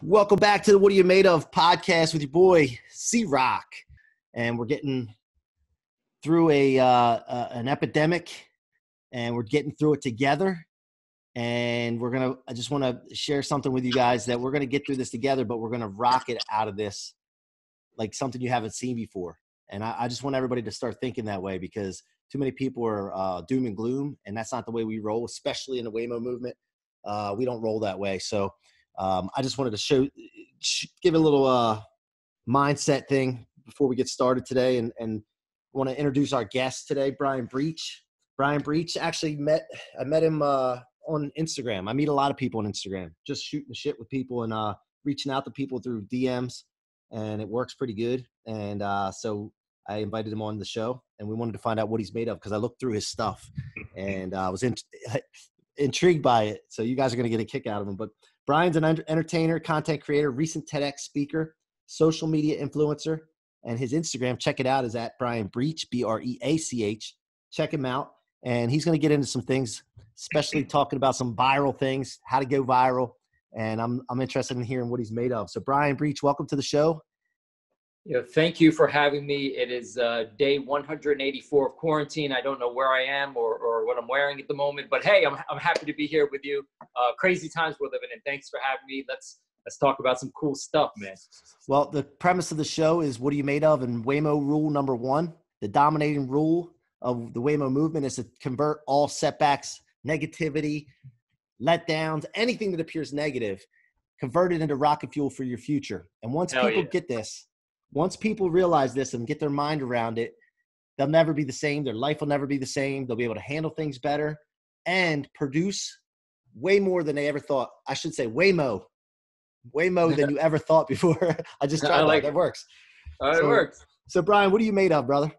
Welcome back to the What Are You Made Of podcast with your boy C-Roc, and we're getting through an epidemic, and we're getting through it together. And I just want to share something with you guys that we're gonna get through this together, but we're gonna rock it out of this like something you haven't seen before. And I just want everybody to start thinking that way, because too many people are doom and gloom, and that's not the way we roll, especially in the Waymo movement. We don't roll that way. So I just wanted to give a little mindset thing before we get started today, and want to introduce our guest today, Brian Breach. Brian Breach, actually I met him on Instagram. I meet a lot of people on Instagram, just shooting the shit with people and reaching out to people through DMs, and it works pretty good. And so I invited him on the show, and we wanted to find out what he's made of, because I looked through his stuff and I was intrigued by it. So you guys are going to get a kick out of him. But Brian's an entertainer, content creator, recent TEDx speaker, social media influencer, and his Instagram, check it out, is at Brian Breach, Breach. Check him out. And he's going to get into some things, especially talking about some viral things, how to go viral. And I'm interested in hearing what he's made of. So Brian Breach, welcome to the show. Yeah, thank you for having me. It is day 184 of quarantine. I don't know where I am or what I'm wearing at the moment, but hey, I'm happy to be here with you. Crazy times we're living in. Thanks for having me. Let's talk about some cool stuff, man. Well, the premise of the show is what are you made of? And Waymo rule number one, the dominating rule of the Waymo movement, is to convert all setbacks, negativity, letdowns, anything that appears negative, convert it into rocket fuel for your future. And once people get this, once people realize this and get their mind around it, they'll never be the same. Their life will never be the same. They'll be able to handle things better and produce way more than they ever thought. I should say way more than you ever thought before. I just tried that. That works. It works. So Brian, what are you made of, brother?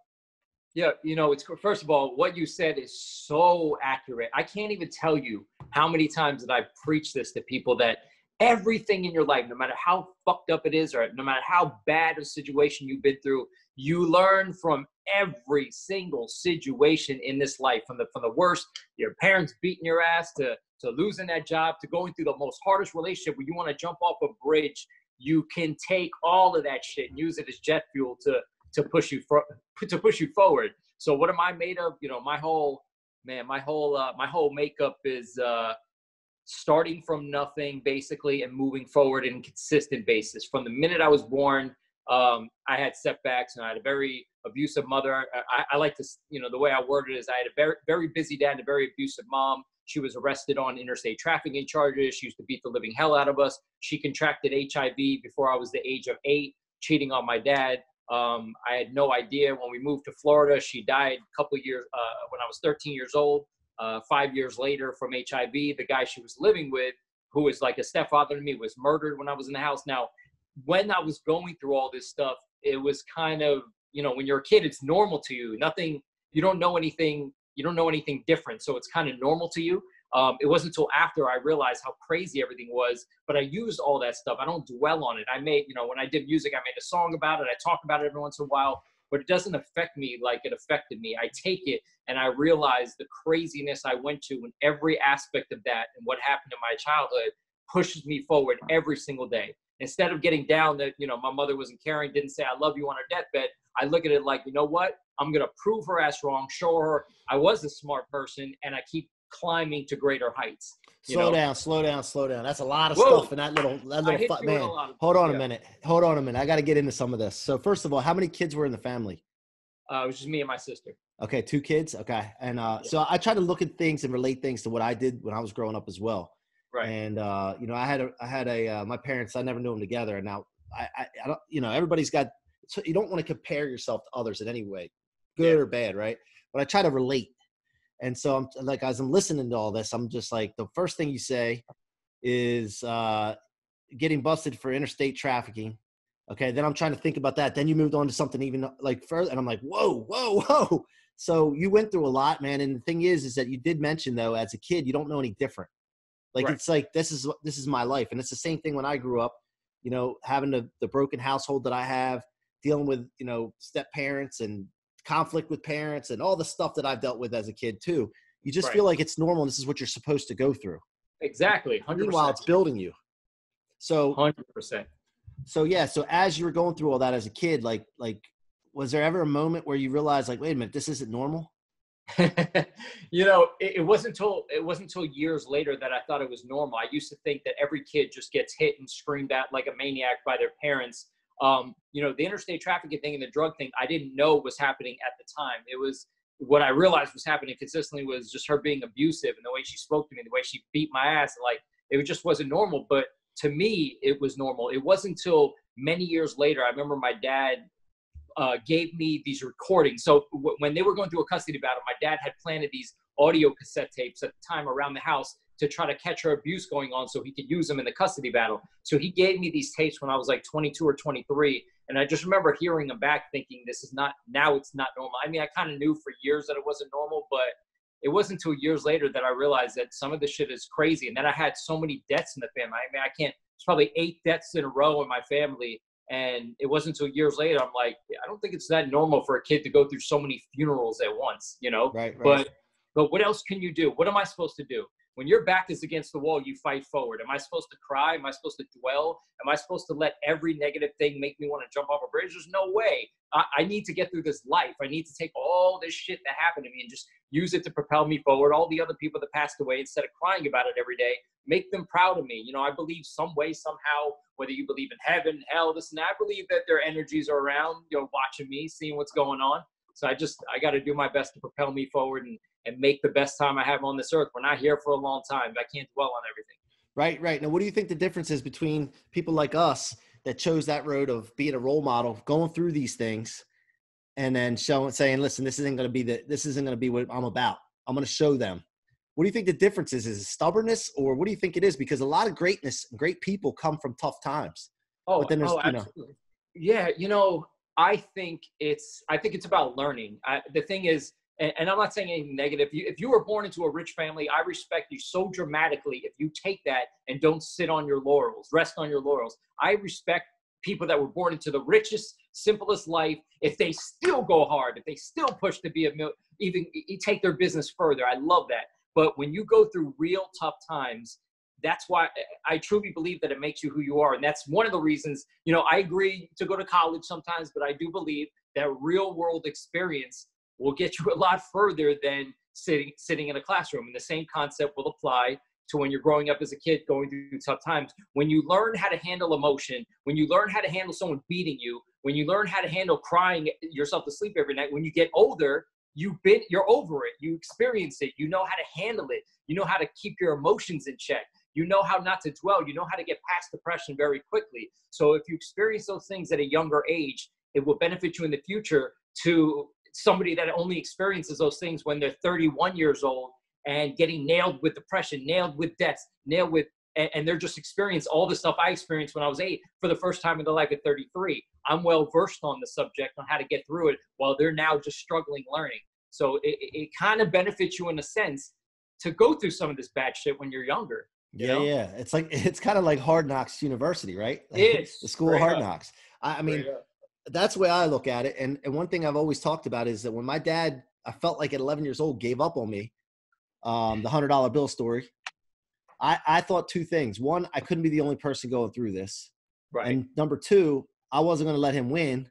Yeah, it's first of all, what you said is so accurate. I can't even tell you how many times that I've preached this to people, that everything in your life, no matter how fucked up it is, or no matter how bad a situation you've been through, you learn from every single situation in this life, from the worst, your parents beating your ass, to losing that job, to going through the most hardest relationship where you want to jump off a bridge. You can take all of that shit and use it as jet fuel to push you forward. So what am I made of? My whole makeup is starting from nothing, basically, and moving forward in a consistent basis. From the minute I was born, I had setbacks, and I had a very abusive mother. I like to, the way I word it is, I had a very, very busy dad and a very abusive mom. She was arrested on interstate trafficking charges. She used to beat the living hell out of us. She contracted HIV before I was the age of 8, cheating on my dad. I had no idea. When we moved to Florida, she died a couple years when I was 13 years old. 5 years later from HIV. The guy she was living with, who was like a stepfather to me, was murdered when I was in the house. Now, when I was going through all this stuff, it was kind of, when you're a kid, it's normal to you. You don't know anything different. So it's kind of normal to you. It wasn't until after I realized how crazy everything was, but I used all that stuff. I don't dwell on it. I made, when I did music, I made a song about it. I talk about it every once in a while, but it doesn't affect me like it affected me. I take it and I realize the craziness I went to in every aspect of that, and what happened in my childhood pushes me forward every single day. Instead of getting down that, my mother wasn't caring, didn't say I love you on her deathbed, I look at it like, you know what? I'm going to prove her ass wrong, show her I was a smart person, and I keep climbing to greater heights. Slow down. That's a lot of stuff in that little man. Hold on a minute. I got to get into some of this. So first of all, how many kids were in the family? It was just me and my sister. Okay. 2 kids. Okay. And so I try to look at things and relate things to what I did when I was growing up as well. Right. And, I had my parents, I never knew them together. And now I don't, everybody's got, so you don't want to compare yourself to others in any way, good or bad. Right. But I try to relate. And so I'm like, as I'm listening to all this, I'm just like, the first thing you say is getting busted for interstate trafficking. Okay. Then I'm trying to think about that. Then you moved on to something even like further. And I'm like, whoa. So you went through a lot, man. And the thing is that you did mention, though, as a kid, you don't know any different. Like, It's like, this is my life. And it's the same thing when I grew up, having the broken household that I have, dealing with, step parents and conflict with parents and all the stuff that I've dealt with as a kid too. You just feel like it's normal and this is what you're supposed to go through. Exactly. 100%. Meanwhile, it's building you. So 100%. So yeah, so as you were going through all that as a kid, was there ever a moment where you realized, like, wait a minute, this isn't normal? It wasn't until years later that I thought it was normal. I used to think that every kid just gets hit and screamed at like a maniac by their parents. The interstate trafficking thing and the drug thing, I didn't know was happening at the time. It was what I realized was happening consistently was just her being abusive and the way she spoke to me, the way she beat my ass. Like, it just wasn't normal. But to me, it was normal. It wasn't until many years later. I remember my dad gave me these recordings. So when they were going through a custody battle, my dad had planted these audio cassette tapes at the time around the house to try to catch her abuse going on so he could use them in the custody battle. So he gave me these tapes when I was like 22 or 23. And I just remember hearing them back thinking, it's not normal. I mean, I kind of knew for years that it wasn't normal, but it wasn't until years later that I realized that some of this shit is crazy. And then I had so many deaths in the family. I mean, it's probably 8 deaths in a row in my family. And it wasn't until years later, I'm like, I don't think it's that normal for a kid to go through so many funerals at once, Right. But what else can you do? What am I supposed to do? When your back is against the wall, you fight forward. Am I supposed to cry? Am I supposed to dwell? Am I supposed to let every negative thing make me want to jump off a bridge? There's no way. I need to get through this life. I need to take all this shit that happened to me and just use it to propel me forward. All the other people that passed away, instead of crying about it every day, make them proud of me. I believe some way, somehow, whether you believe in heaven, hell, this and that, I believe that their energies are around, watching me, seeing what's going on. So I got to do my best to propel me forward and make the best time I have on this earth. We're not here for a long time. I can't dwell on everything. Right. Now, what do you think the difference is between people like us that chose that road of being a role model, going through these things, and then saying, listen, this isn't going to be what I'm about. I'm going to show them. What do you think the difference is? Is it stubbornness, or what do you think it is? Because a lot of greatness, great people come from tough times. Absolutely. Yeah. I think it's about learning. The thing is, and I'm not saying anything negative. If you were born into a rich family, I respect you so dramatically. If you take that and don't sit on your laurels, rest on your laurels. I respect people that were born into the richest, simplest life. If they still go hard, if they still push to be even take their business further, I love that. But when you go through real tough times, that's why I truly believe that it makes you who you are. And that's one of the reasons, I agree to go to college sometimes, but I do believe that real world experience will get you a lot further than sitting in a classroom. And the same concept will apply to when you're growing up as a kid, going through tough times. When you learn how to handle emotion, when you learn how to handle someone beating you, when you learn how to handle crying yourself to sleep every night, when you get older, you're over it. You experience it. You know how to handle it. You know how to keep your emotions in check. You know how not to dwell. You know how to get past depression very quickly. So if you experience those things at a younger age, it will benefit you in the future to somebody that only experiences those things when they're 31 years old and getting nailed with depression, nailed with deaths, and they're just experienced all the stuff I experienced when I was 8 for the first time in their life at 33. I'm well versed on the subject, on how to get through it, while they're now just struggling learning. So it kind of benefits you in a sense to go through some of this bad shit when you're younger. Yeah. It's kind of like Hard Knocks University, right? It's the school of Hard Knocks. I mean, that's the way I look at it. And one thing I've always talked about is that when my dad, I felt like at 11 years old, gave up on me, the $100 bill story, I thought 2 things. One, I couldn't be the only person going through this. Right. And number 2, I wasn't going to let him win.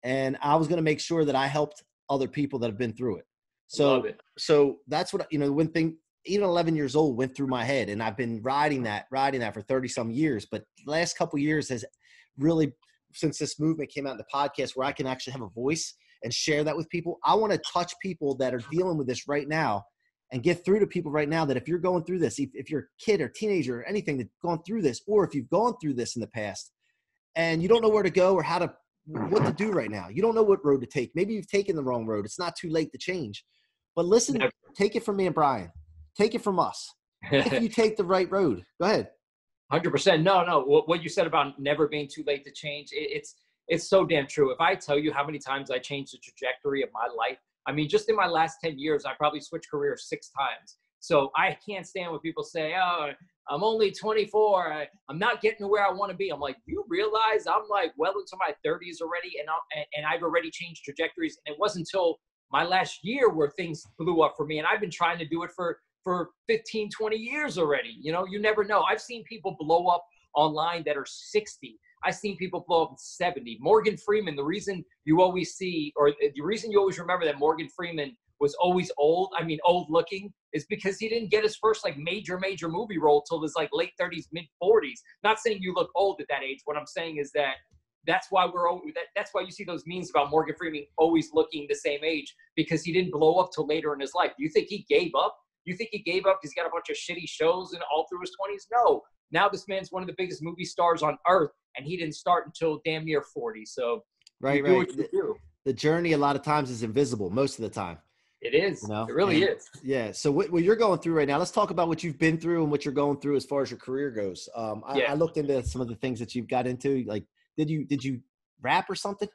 And I was going to make sure that I helped other people that have been through it. So that's what, one thing, even 11 years old, went through my head, and I've been riding that for 30 some years. But the last couple of years has really, since this movement came out in the podcast where I can actually have a voice and share that with people, I want to touch people that are dealing with this right now and get through to people right now that if you're going through this, if you're a kid or teenager or anything that's gone through this, or if you've gone through this in the past and you don't know where to go or what to do right now, you don't know what road to take. Maybe you've taken the wrong road. It's not too late to change. But listen, take it from me and Brian. Take it from us. If you take the right road, go ahead. 100%. No. What you said about never being too late to change, it's so damn true. If I tell you how many times I changed the trajectory of my life, I mean, just in my last 10 years, I probably switched careers 6 times. So I can't stand when people say, oh, I'm only 24. I'm not getting to where I want to be. I'm like, you realize I'm like well into my 30s already, and I've already changed trajectories. And it wasn't until my last year where things blew up for me. And I've been trying to do it for 15, 20 years already. You never know. I've seen people blow up online that are 60. I've seen people blow up in 70. Morgan Freeman, the reason you always see, or the reason you always remember that Morgan Freeman was always old, I mean, old looking, is because he didn't get his first like major movie role till his like late 30s, mid 40s. Not saying you look old at that age. What I'm saying is that that's why that's why you see those memes about Morgan Freeman always looking the same age, because he didn't blow up till later in his life. Do you think he gave up? You think he gave up because he got a bunch of shitty shows and all through his 20s? No. Now this man's one of the biggest movie stars on earth, and he didn't start until damn near 40. So right. The journey a lot of times is invisible most of the time. It is. You know? It really is. Yeah. So what you're going through right now, let's talk about what you've been through and what you're going through as far as your career goes. I looked into some of the things that you've got into. Like, did you rap or something?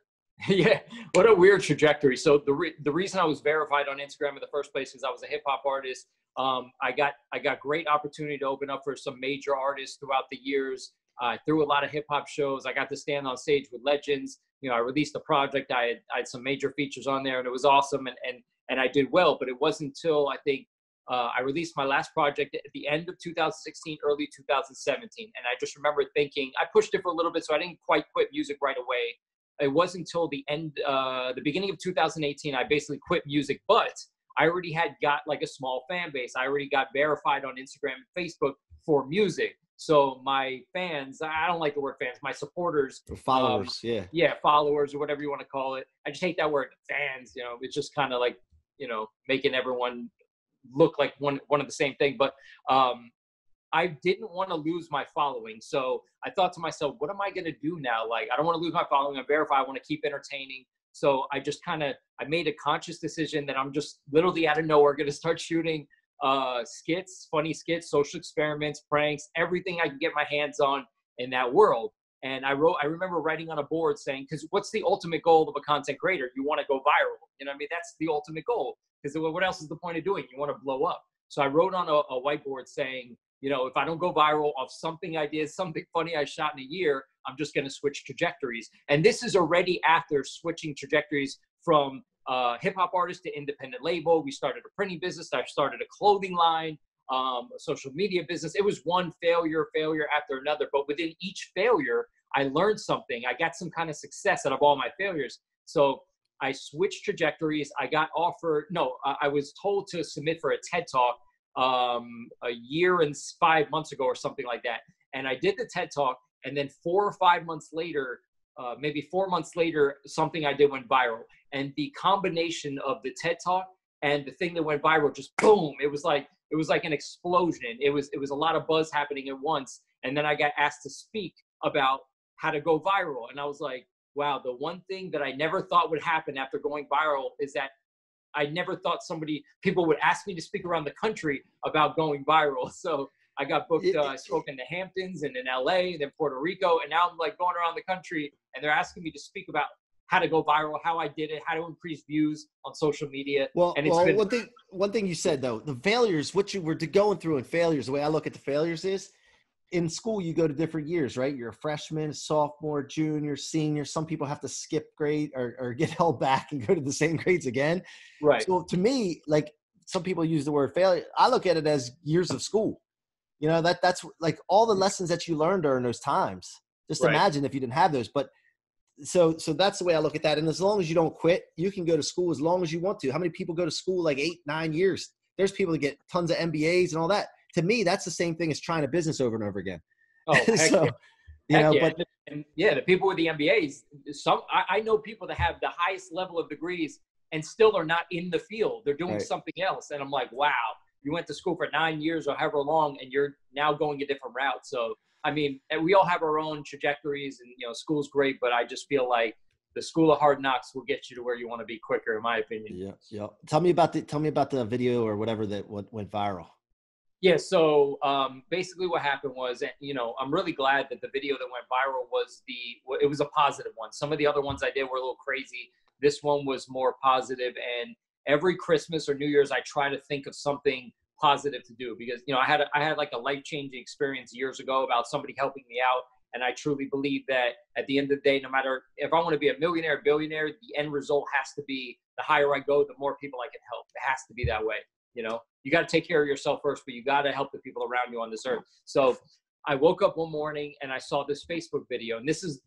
Yeah. What a weird trajectory. So the reason I was verified on Instagram in the first place is I was a hip hop artist. I got great opportunity to open up for some major artists throughout the years. Through a lot of hip hop shows, I got to stand on stage with legends. You know, I released a project. I had some major features on there, and it was awesome. And I did well. But it wasn't until I think I released my last project at the end of 2016, early 2017. And I just remember thinking, I pushed it for a little bit, so I didn't quite quit music right away. It wasn't until the beginning of 2018, I basically quit music. But I already had got like a small fan base. I already got verified on Instagram and Facebook for music. So my fans, I don't like the word fans, my supporters. Or followers, Yeah, followers or whatever you want to call it. I just hate that word, fans. You know, it's just kind of like, you know, making everyone look like one of the same thing. But I didn't want to lose my following. So I thought to myself, what am I going to do now? Like, I don't want to lose my following. I'm verified. I want to keep entertaining. So I just I made a conscious decision that I'm just literally out of nowhere going to start shooting skits, funny skits, social experiments, pranks, everything I can get my hands on in that world. And I remember writing on a board saying, because what's the ultimate goal of a content creator? You want to go viral. You know what I mean? That's the ultimate goal. Because what else is the point of doing? You want to blow up. So I wrote on a whiteboard saying, you know, if I don't go viral off something I did, something funny I shot in a year, I'm just going to switch trajectories. And this is already after switching trajectories from hip hop artist to independent label. We started a printing business. I started a clothing line, a social media business. It was one failure after another. But within each failure, I learned something. I got some kind of success out of all my failures. So I switched trajectories. I was told to submit for a TED Talk a year and 5 months ago or something like that. And I did the TED Talk, and then 4 or 5 months later, maybe 4 months later, something I did went viral. And the combination of the TED Talk and the thing that went viral, just boom, it was like an explosion. It was a lot of buzz happening at once. And then I got asked to speak about how to go viral. And I was like, wow, the one thing that I never thought would happen after going viral is that I never thought people would ask me to speak around the country about going viral. So I got booked, I spoke in the Hamptons and in LA, then Puerto Rico. And now I'm like going around the country and they're asking me to speak about how to go viral, how I did it, how to increase views on social media. One thing you said though, the failures, what you were going through in failures, the way I look at the failures is, in school, you go to different years, right? You're a freshman, sophomore, junior, senior. Some people have to skip grade or get held back and go to the same grades again. Right. So to me, like some people use the word failure. I look at it as years of school. You know, that's like all the lessons that you learned during those times. Just imagine if you didn't have those. But so that's the way I look at that. And as long as you don't quit, you can go to school as long as you want to. How many people go to school like 8, 9 years? There's people that get tons of MBAs and all that. To me, that's the same thing as trying a business over and over again. Oh, heck so, yeah. The people with the MBAs, I know people that have the highest level of degrees and still are not in the field. They're doing something else. And I'm like, wow, you went to school for 9 years or however long, and you're now going a different route. So, I mean, we all have our own trajectories, and, you know, school's great, but I just feel like the school of hard knocks will get you to where you want to be quicker, in my opinion. Yeah. Tell me about the video or whatever that went viral. Yeah, so basically what happened was, you know, I'm really glad that the video that went viral it was a positive one. Some of the other ones I did were a little crazy. This one was more positive, and every Christmas or New Year's, I try to think of something positive to do because, you know, I had like a life-changing experience years ago about somebody helping me out, and I truly believe that at the end of the day, no matter if I want to be a millionaire, billionaire, the end result has to be the higher I go, the more people I can help. It has to be that way. You know, you got to take care of yourself first, but you got to help the people around you on this earth. So I woke up one morning and I saw this Facebook video. And this is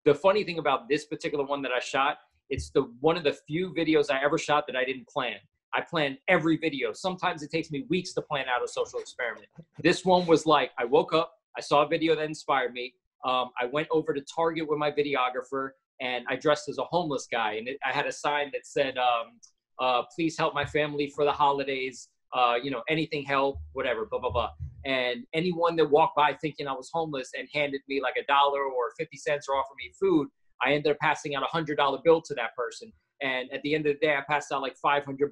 the funny thing about this particular one that I shot. It's one of the few videos I ever shot that I didn't plan. I plan every video. Sometimes it takes me weeks to plan out a social experiment. This one was like, I woke up, I saw a video that inspired me. I went over to Target with my videographer and I dressed as a homeless guy. And I had a sign that said, please help my family for the holidays. Anything help, whatever, blah, blah, blah. And anyone that walked by thinking I was homeless and handed me like $1 or 50 cents or offered me food, I ended up passing out $100 bill to that person. And at the end of the day, I passed out like $500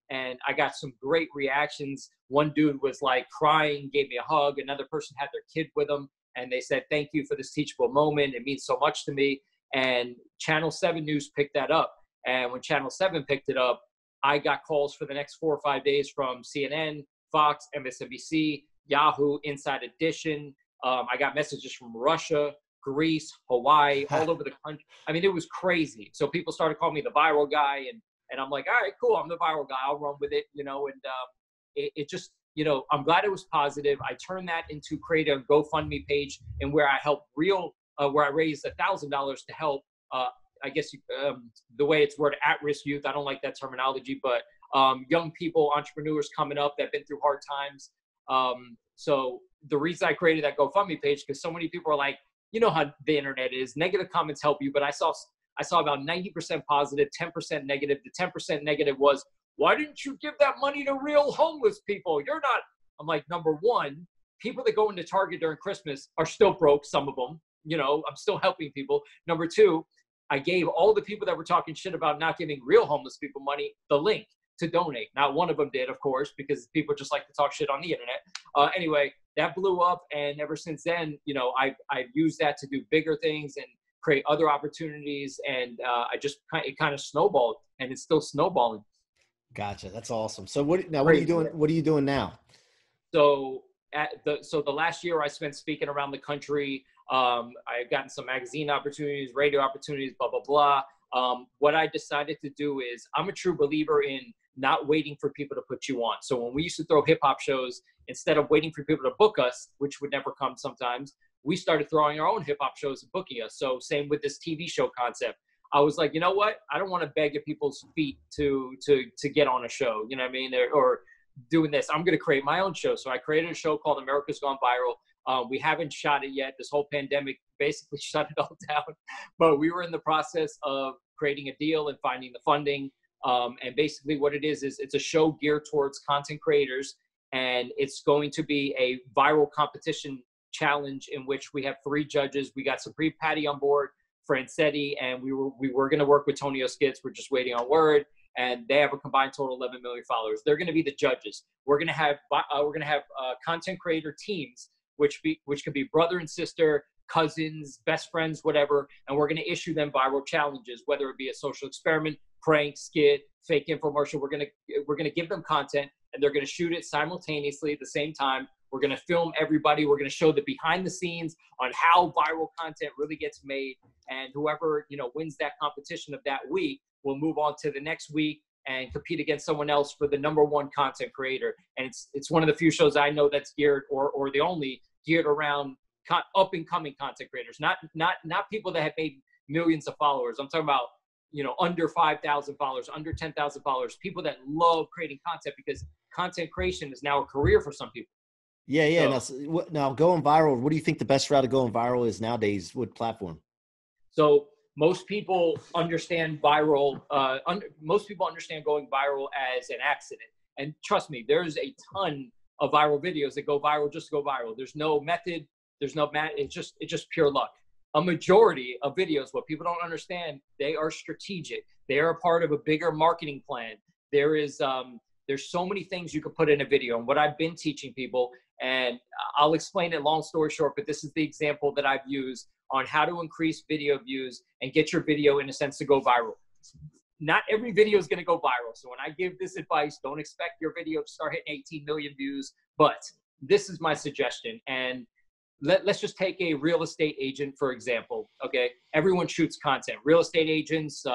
and I got some great reactions. One dude was like crying, gave me a hug. Another person had their kid with them and they said, thank you for this teachable moment. It means so much to me. And Channel 7 News picked that up. And when Channel 7 picked it up, I got calls for the next 4 or 5 days from CNN, Fox, MSNBC, Yahoo, Inside Edition. I got messages from Russia, Greece, Hawaii, all over the country. I mean, it was crazy. So people started calling me the viral guy. And I'm like, all right, cool. I'm the viral guy. I'll run with it, and it just, I'm glad it was positive. I turned that into create a GoFundMe page and where I help where I raised $1,000 to help, I guess the way it's worded, at-risk youth. I don't like that terminology, but young people, entrepreneurs coming up that have been through hard times. So the reason I created that GoFundMe page, because so many people are like, you know how the internet is, negative comments help you, but I saw about 90% positive, 10% negative. The 10% negative was, why didn't you give that money to real homeless people? You're not. I'm like, number one, people that go into Target during Christmas are still broke, some of them. I'm still helping people. Number two, I gave all the people that were talking shit about not giving real homeless people money the link to donate. Not one of them did, of course, because people just like to talk shit on the internet. Anyway, that blew up. And ever since then, I've used that to do bigger things and create other opportunities. And it kind of snowballed, and it's still snowballing. Gotcha. That's awesome. So what are you doing? What are you doing now? So the last year I spent speaking around the country. I've gotten some magazine opportunities, radio opportunities, blah, blah, blah. What I decided to do is I'm a true believer in not waiting for people to put you on. So when we used to throw hip hop shows, instead of waiting for people to book us, which would never come sometimes, we started throwing our own hip hop shows and booking us. So same with this TV show concept. I was like, you know what? I don't want to beg at people's feet to get on a show, you know what I mean? Or doing this. I'm going to create my own show. So I created a show called America's Gone Viral. We haven't shot it yet. This whole pandemic basically shut it all down. But we were in the process of creating a deal and finding the funding. And basically what it is it's a show geared towards content creators. And it's going to be a viral competition challenge in which we have 3 judges. We got Supreme Patty on board, Francetti, and we were going to work with Tonio Skits. We're just waiting on word. And they have a combined total 11 million followers. They're going to be the judges. We're going to have content creator teams, which could be brother and sister, cousins, best friends, whatever. And we're going to issue them viral challenges, whether it be a social experiment, prank, skit, fake infomercial. We're going to give them content, and they're going to shoot it simultaneously at the same time. We're going to film everybody. We're going to show the behind the scenes on how viral content really gets made. And whoever wins that competition of that week will move on to the next week and compete against someone else for the #1 content creator. And it's one of the few shows I know that's geared, or the only geared around up and coming content creators, not people that have made millions of followers. I'm talking about under 5,000 followers, under 10,000 followers, people that love creating content, because content creation is now a career for some people. Yeah. So, now going viral, what do you think the best route of going viral is nowadays? What platform? So most people understand viral. Most people understand going viral as an accident. And trust me, there's a ton of viral videos that go viral just to go viral. There's no method. There's no it's just pure luck. A majority of videos, what people don't understand, they are strategic. They are a part of a bigger marketing plan. There's so many things you could put in a video. And what I've been teaching people, and I'll explain it long story short, but this is the example that I've used on how to increase video views and get your video, in a sense, to go viral. Not every video is going to go viral. So when I give this advice, don't expect your video to start hitting 18 million views. But this is my suggestion. And let's just take a real estate agent, for example. Okay. Everyone shoots content. Real estate agents,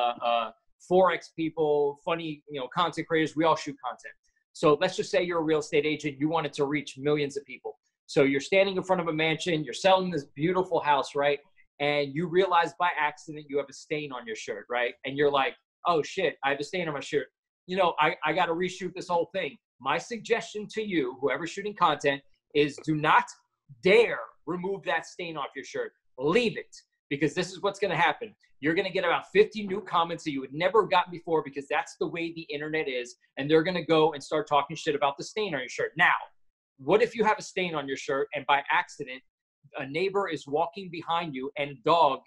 Forex people, funny, content creators, we all shoot content. So let's just say you're a real estate agent. You wanted to reach millions of people. So you're standing in front of a mansion, you're selling this beautiful house, right? And you realize by accident you have a stain on your shirt, right? And you're like, oh shit, I have a stain on my shirt. You know, I got to reshoot this whole thing. My suggestion to you, whoever's shooting content, is do not dare remove that stain off your shirt. Leave it, because this is what's going to happen. You're going to get about 50 new comments that you would never have gotten before, because that's the way the internet is. And they're going to go and start talking shit about the stain on your shirt. Now, what if you have a stain on your shirt and by accident, a neighbor is walking behind you and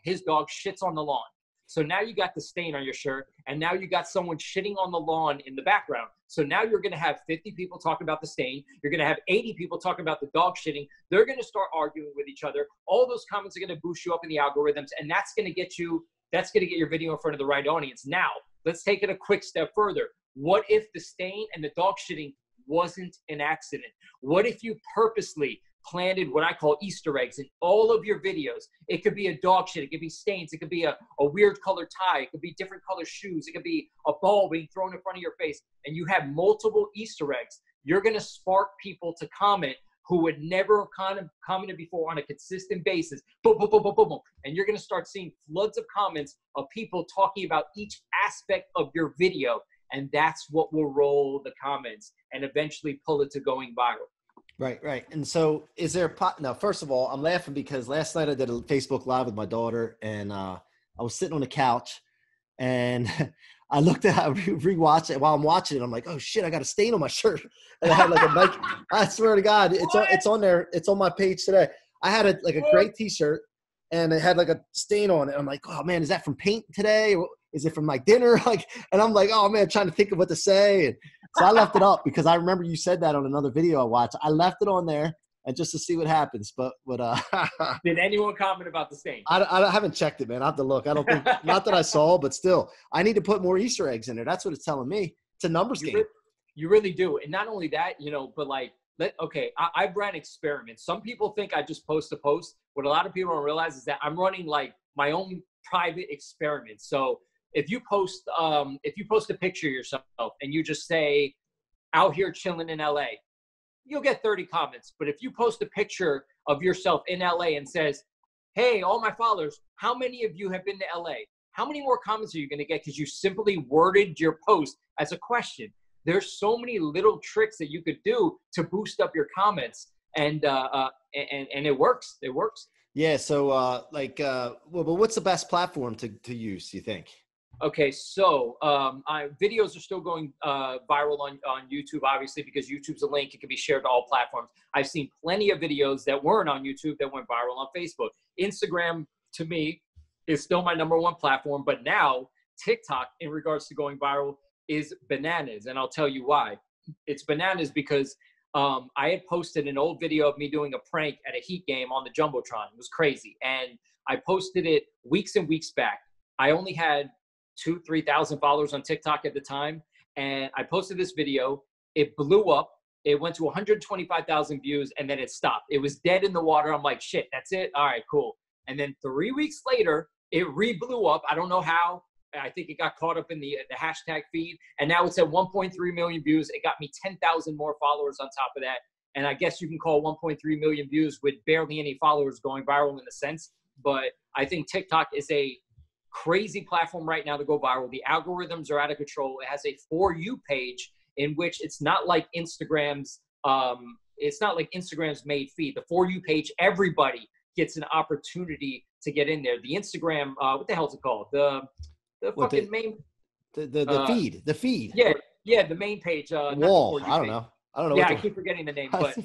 his dog shits on the lawn? So now you got the stain on your shirt, and now you got someone shitting on the lawn in the background. So now you're going to have 50 people talking about the stain. You're going to have 80 people talking about the dog shitting. They're going to start arguing with each other. All those comments are going to boost you up in the algorithms, and that's going to get your video in front of the right audience. Now, let's take it a quick step further. What if the stain and the dog shitting wasn't an accident? What if you purposely planted what I call Easter eggs in all of your videos? It could be a dog shit, it could be stains, it could be a weird colored tie, it could be different color shoes, it could be a ball being thrown in front of your face, and you have multiple Easter eggs. You're going to spark people to comment who would never have commented before on a consistent basis. Boom, boom, boom, boom, boom, boom. And you're going to start seeing floods of comments of people talking about each aspect of your video. And that's what will roll the comments and eventually pull it to going viral. Right, right. And so is there now, first of all, I'm laughing because last night I did a Facebook Live with my daughter, and I was sitting on the couch, and I rewatched it. While I'm watching it, I'm like, oh shit, I got a stain on my shirt. And I had like a Nike, I swear to God, it's on there. It's on my page today. I had a gray t-shirt, and it had like a stain on it. I'm like, oh man, is that from paint today? Or is it from my dinner? And I'm like, oh man, trying to think of what to say. And so I left it up because I remember you said that on another video I watched. I left it on there and just to see what happens. But did anyone comment about the stain? I haven't checked it, man. I have to look. I don't think, not that I saw, but still, I need to put more Easter eggs in there. That's what it's telling me. It's a numbers game. You really do. And not only that, but like, I've ran experiments. Some people think I just post a post. What a lot of people don't realize is that I'm running like my own private experiments. So if you post a picture of yourself and you just say, out here chilling in LA, you'll get 30 comments. But if you post a picture of yourself in LA and says, hey, all my followers, how many of you have been to LA? How many more comments are you going to get? Because you simply worded your post as a question. There's so many little tricks that you could do to boost up your comments, and it works. It works. Yeah. So well, but what's the best platform to use, do you think? Okay, so videos are still going viral on YouTube, obviously, because YouTube's a link. It can be shared to all platforms. I've seen plenty of videos that weren't on YouTube that went viral on Facebook. Instagram, to me, is still my #1 platform. But now TikTok, in regards to going viral, is bananas. And I'll tell you why. It's bananas because I had posted an old video of me doing a prank at a Heat game on the Jumbotron. It was crazy. And I posted it weeks and weeks back. I only had 2,000-3,000 followers on TikTok at the time. And I posted this video. It blew up. It went to 125,000 views, and then it stopped. It was dead in the water. I'm like, shit, that's it? All right, cool. And then 3 weeks later, it re-blew up. I don't know how. I think it got caught up in the hashtag feed. And now it's at 1.3 million views. It got me 10,000 more followers on top of that. And I guess you can call 1.3 million views with barely any followers going viral in a sense. But I think TikTok is a crazy platform right now to go viral. The algorithms are out of control. It has a For You page in which it's not like Instagram's main feed. The For You page, everybody gets an opportunity to get in there. The Instagram, what the hell is it called? The main the feed. Yeah, the main page. Wall. I don't know. Yeah, I keep forgetting the name, but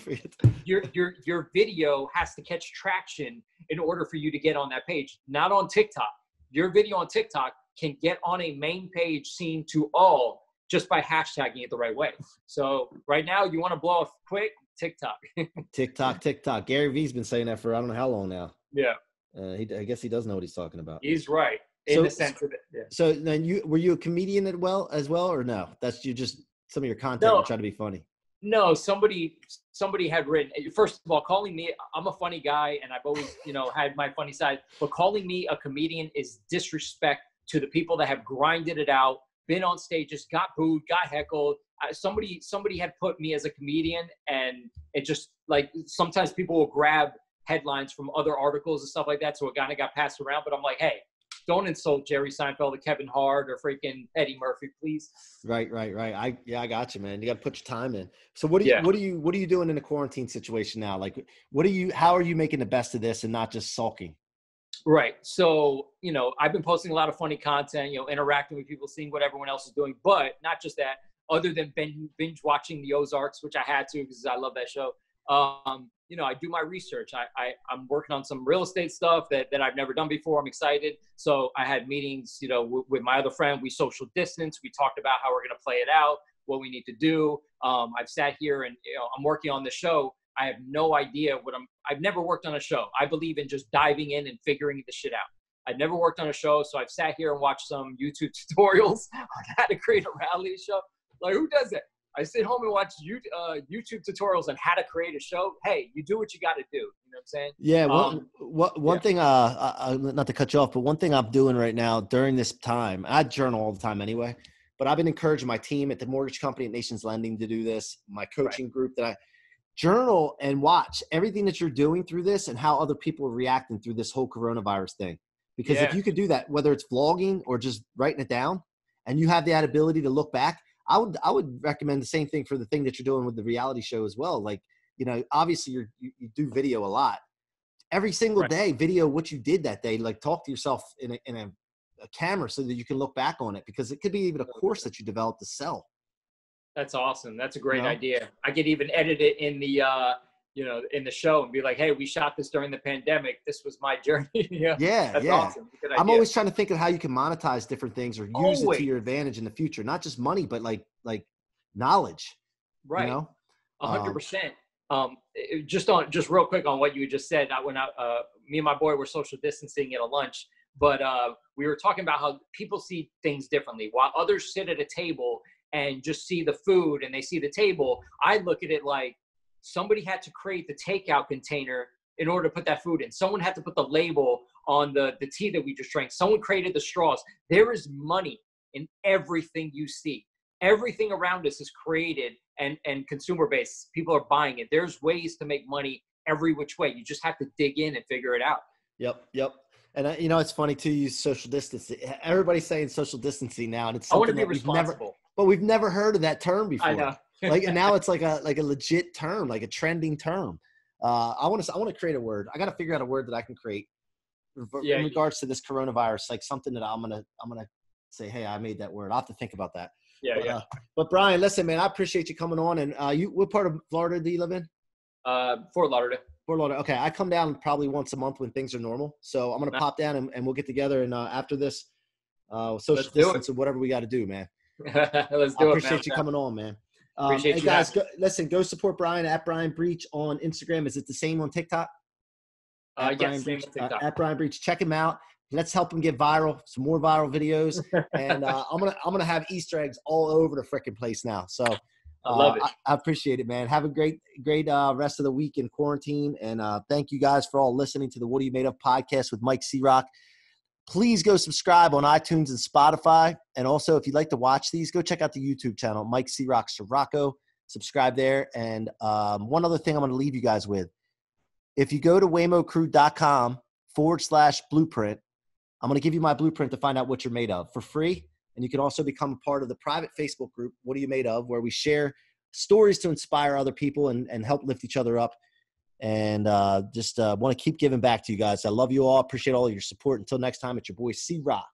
your video has to catch traction in order for you to get on that page. Not on TikTok. Your video on TikTok can get on a main page seen to all just by hashtagging it the right way. So right now, you want to blow off quick, TikTok. TikTok. Gary Vee's been saying that for I don't know how long now. Yeah. I guess he does know what he's talking about. He's right in the sense of it. Yeah. So then were you a comedian as well, or no? That's just some of your content. You're trying to be funny. No, somebody had written, first of all, calling me, I'm a funny guy and I've always, had my funny side, but calling me a comedian is disrespect to the people that have grinded it out, been on stages, got booed, got heckled, somebody had put me as a comedian, and it just like sometimes people will grab headlines from other articles and stuff like that, so it kind of got passed around. But I'm like, hey, don't insult Jerry Seinfeld or Kevin Hart or freaking Eddie Murphy, please. Right. I got you, man. You got to put your time in. So what are you doing in a quarantine situation now? Like, how are you making the best of this and not just sulking? Right. So, I've been posting a lot of funny content, interacting with people, seeing what everyone else is doing, but not just that, other than binge watching the Ozarks, which I had to because I love that show. I do my research. I'm working on some real estate stuff that I've never done before. I'm excited. So I had meetings, with my other friend. We social distance. We talked about how we're going to play it out, what we need to do. I've sat here and, I'm working on the show. I have no idea I've never worked on a show. I believe in just diving in and figuring the shit out. I've never worked on a show. So I've sat here and watched some YouTube tutorials on how to create a reality show. Like, who does that? I sit home and watch YouTube tutorials on how to create a show. Hey, you do what you got to do. You know what I'm saying? Yeah. One thing, not to cut you off, but one thing I'm doing right now during this time, I journal all the time anyway, but I've been encouraging my team at the mortgage company at Nations Lending to do this, my coaching group, that I journal and watch everything that you're doing through this and how other people are reacting through this whole coronavirus thing. Because if you could do that, whether it's vlogging or just writing it down, and you have that ability to look back, I would recommend the same thing for the thing that you're doing with the reality show as well. Like, obviously you do video a lot. Every single day, video what you did that day. Like, talk to yourself in a camera so that you can look back on it, because it could be even a course that you develop to sell. That's awesome. That's a great idea. I could even edit it in the in the show and be like, hey, we shot this during the pandemic. This was my journey. That's awesome. I'm always trying to think of how you can monetize different things or use it to your advantage in the future. Not just money, but like knowledge. Right. 100%. Just real quick on what you just said. Me and my boy were social distancing at a lunch, but we were talking about how people see things differently. While others sit at a table and just see the food and they see the table, I look at it like somebody had to create the takeout container in order to put that food in. Someone had to put the label on the tea that we just drank. Someone created the straws. There is money in everything you see. Everything around us is created and consumer based. People are buying it. There's ways to make money every which way. You just have to dig in and figure it out. Yep. And it's funny too, use social distancing. Everybody's saying social distancing now, and it's I want to something be responsible. we've never heard of that term before. I know. And now it's like a legit term, like a trending term. I want to create a word. I got to figure out a word that I can create in regards to this coronavirus, like something that I'm gonna say, hey, I made that word. I'll have to think about that. But Brian, listen, man, I appreciate you coming on. And what part of Florida do you live in? Fort Lauderdale. Okay, I come down probably once a month when things are normal. So I'm gonna pop down and we'll get together. And after this, social distance and whatever we got to do, man. Let's do it. I appreciate you coming on, man. Appreciate you guys. Go support Brian at Brian Breach on Instagram. Is it the same on TikTok? Yes, same on TikTok. At Brian Breach. Check him out. Let's help him get viral. Some more viral videos. And I'm gonna have Easter eggs all over the freaking place now. So I love it. I appreciate it, man. Have a great rest of the week in quarantine. And thank you guys for all listening to the What Are You Made Of podcast with Mike C-Roc. Please go subscribe on iTunes and Spotify. And also, if you'd like to watch these, go check out the YouTube channel, Mike C-Roc Ciorrocco. Subscribe there. And one other thing I'm going to leave you guys with. If you go to waymocrew.com/blueprint, I'm going to give you my blueprint to find out what you're made of for free. And you can also become a part of the private Facebook group, What Are You Made Of?, where we share stories to inspire other people and help lift each other up. And just want to keep giving back to you guys. I love you all. Appreciate all of your support. Until next time, it's your boy C-Roc.